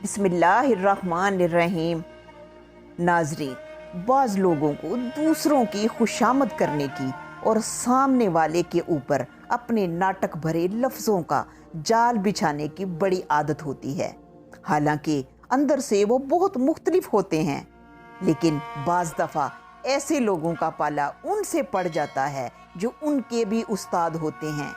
बिस्मिल्लाहिर्रहमानिर्रहीम। नाज़रीन, बाज़ लोगों को दूसरों की खुशामद करने की और सामने वाले के ऊपर अपने नाटक भरे लफ्ज़ों का जाल बिछाने की बड़ी आदत होती है। हालांकि अंदर से वो बहुत मुख्तलिफ होते हैं, लेकिन बाज़ दफ़ा ऐसे लोगों का पाला उनसे पड़ जाता है जो उनके भी उस्ताद होते हैं।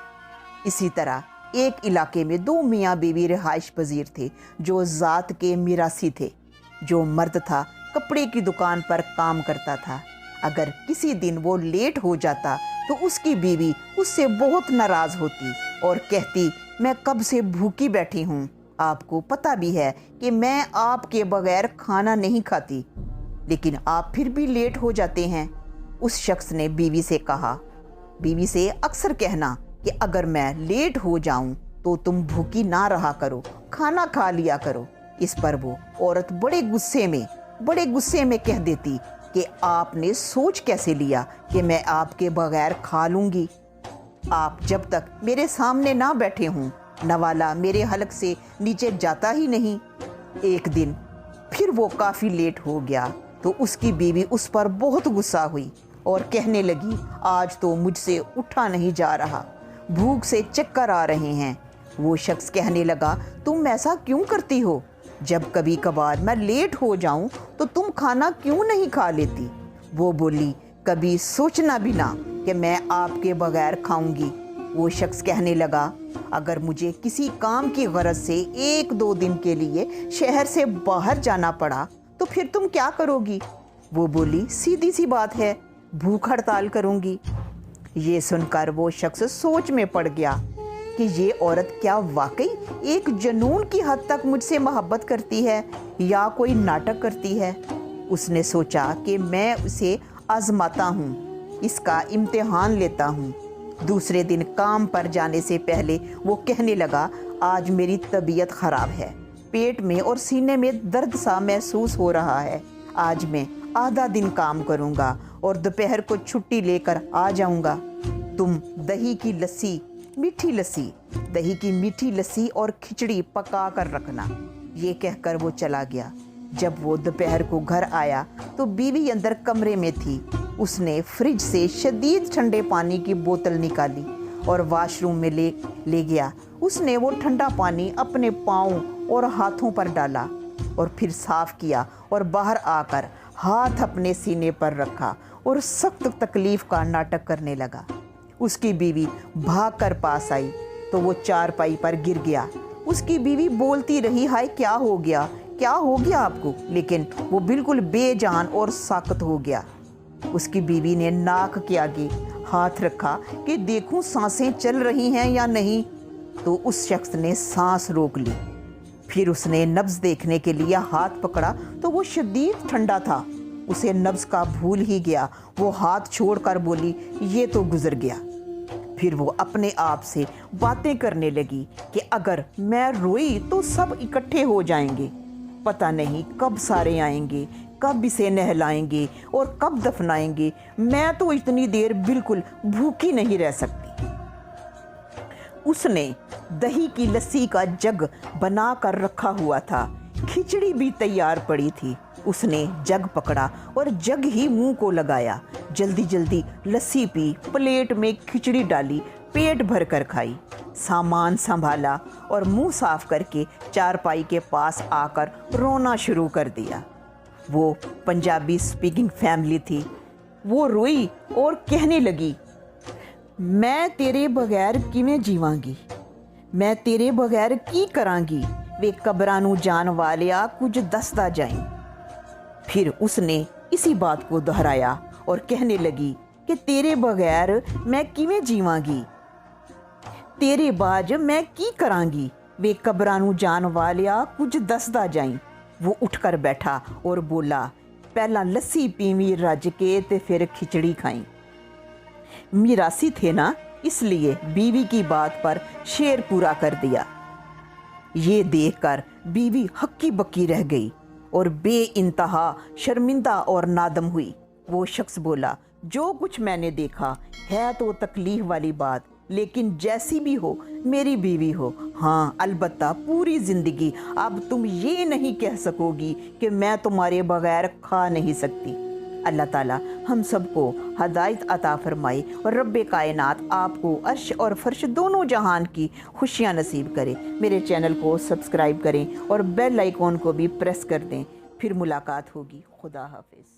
इसी तरह एक इलाके में दो मियाँ बीवी रिहाइश पजीर थे जो ज़ात के मिरासी थे। जो मर्द था कपड़े की दुकान पर काम करता था। अगर किसी दिन वो लेट हो जाता तो उसकी बीवी उससे बहुत नाराज़ होती और कहती, मैं कब से भूखी बैठी हूँ, आपको पता भी है कि मैं आपके बगैर खाना नहीं खाती, लेकिन आप फिर भी लेट हो जाते हैं। उस शख्स ने बीवी से कहा, बीवी से अक्सर कहना कि अगर मैं लेट हो जाऊं तो तुम भूखी ना रहा करो, खाना खा लिया करो। इस पर वो औरत बड़े गुस्से में कह देती कि आपने सोच कैसे लिया कि मैं आपके बगैर खा लूंगी। आप जब तक मेरे सामने ना बैठे हों, नवाला मेरे हलक से नीचे जाता ही नहीं। एक दिन फिर वो काफ़ी लेट हो गया तो उसकी बीवी उस पर बहुत गुस्सा हुई और कहने लगी, आज तो मुझसे उठा नहीं जा रहा, भूख से चक्कर आ रहे हैं। वो शख्स कहने लगा, तुम ऐसा क्यों करती हो? जब कभी कभार मैं लेट हो जाऊं तो तुम खाना क्यों नहीं खा लेती? वो बोली, कभी सोचना भी ना कि मैं आपके बगैर खाऊंगी। वो शख्स कहने लगा, अगर मुझे किसी काम की गरज से 1-2 दिन के लिए शहर से बाहर जाना पड़ा तो फिर तुम क्या करोगी? वो बोली, सीधी सी बात है, भूख हड़ताल करूंगी। ये सुनकर वो शख्स सोच में पड़ गया कि ये औरत क्या वाकई एक जनून की हद तक मुझसे मोहब्बत करती है या कोई नाटक करती है। उसने सोचा कि मैं उसे आजमाता हूँ, इसका इम्तिहान लेता हूँ। दूसरे दिन काम पर जाने से पहले वो कहने लगा, आज मेरी तबीयत ख़राब है, पेट में और सीने में दर्द सा महसूस हो रहा है। आज मैं आधा दिन काम करूँगा और दोपहर को छुट्टी लेकर आ जाऊँगा। तुम दही की मीठी लस्सी और खिचड़ी पका कर रखना। ये कहकर वो चला गया। जब वो दोपहर को घर आया तो बीवी अंदर कमरे में थी। उसने फ्रिज से शदीद ठंडे पानी की बोतल निकाली और वॉशरूम में ले गया। उसने वो ठंडा पानी अपने पाँव और हाथों पर डाला और फिर साफ किया और बाहर आकर हाथ अपने सीने पर रखा और सख्त तकलीफ का नाटक करने लगा। उसकी बीवी भागकर पास आई तो वो चारपाई पर गिर गया। उसकी बीवी बोलती रही, हाय क्या हो गया आपको? लेकिन वो बिल्कुल बेजान और साकत हो गया। उसकी बीवी ने नाक के आगे हाथ रखा कि देखूं सांसें चल रही हैं या नहीं, तो उस शख्स ने सांस रोक ली। फिर उसने नब्ज़ देखने के लिए हाथ पकड़ा तो वो शदीद ठंडा था। उसे नब्ज़ का भूल ही गया। वो हाथ छोड़कर बोली, ये तो गुजर गया। फिर वो अपने आप से बातें करने लगी कि अगर मैं रोई तो सब इकट्ठे हो जाएंगे, पता नहीं कब सारे आएंगे, कब इसे नहलाएंगे और कब दफनाएंगे। मैं तो इतनी देर बिल्कुल भूखी नहीं रह सकती। उसने दही की लस्सी का जग बना कर रखा हुआ था, खिचड़ी भी तैयार पड़ी थी। उसने जग पकड़ा और जग ही मुंह को लगाया। जल्दी लस्सी पी, प्लेट में खिचड़ी डाली, पेट भर कर खाई, सामान संभाला और मुंह साफ करके चारपाई के पास आकर रोना शुरू कर दिया। वो पंजाबी स्पीकिंग फैमिली थी। वो रोई और कहने लगी, मैं तेरे बगैर किवें जीवांगी, मैं तेरे बगैर की करांगी, वे कबरां नूं जान वालिया कुछ दसदा जाई। फिर उसने इसी बात को दोहराया और कहने लगी कि तेरे बगैर मैं किवें जीवांगी, तेरे बाज मैं की करांगी, वे कबरां नूं जान वालिया कुछ दसदा जाई। वो उठकर बैठा और बोला, पहला लस्सी पीवी रज के ते फिर खिचड़ी खाई। मिरासी थे ना, इसलिए बीवी की बात पर शेर पूरा कर दिया। ये देखकर बीवी हक्की बक्की रह गई और बेइंतहा शर्मिंदा और नादम हुई। वो शख्स बोला, जो कुछ मैंने देखा है तो तकलीफ वाली बात, लेकिन जैसी भी हो मेरी बीवी हो। हाँ, अलबत्ता पूरी ज़िंदगी अब तुम ये नहीं कह सकोगी कि मैं तुम्हारे बगैर खा नहीं सकती। अल्लाह ताला हम सबको हदायत अता फरमाए और रब्बे कायनात आपको अर्श और फर्श दोनों जहान की खुशियाँ नसीब करे। मेरे चैनल को सब्सक्राइब करें और बेल आइकॉन को भी प्रेस कर दें। फिर मुलाकात होगी। खुदा हाफिज़।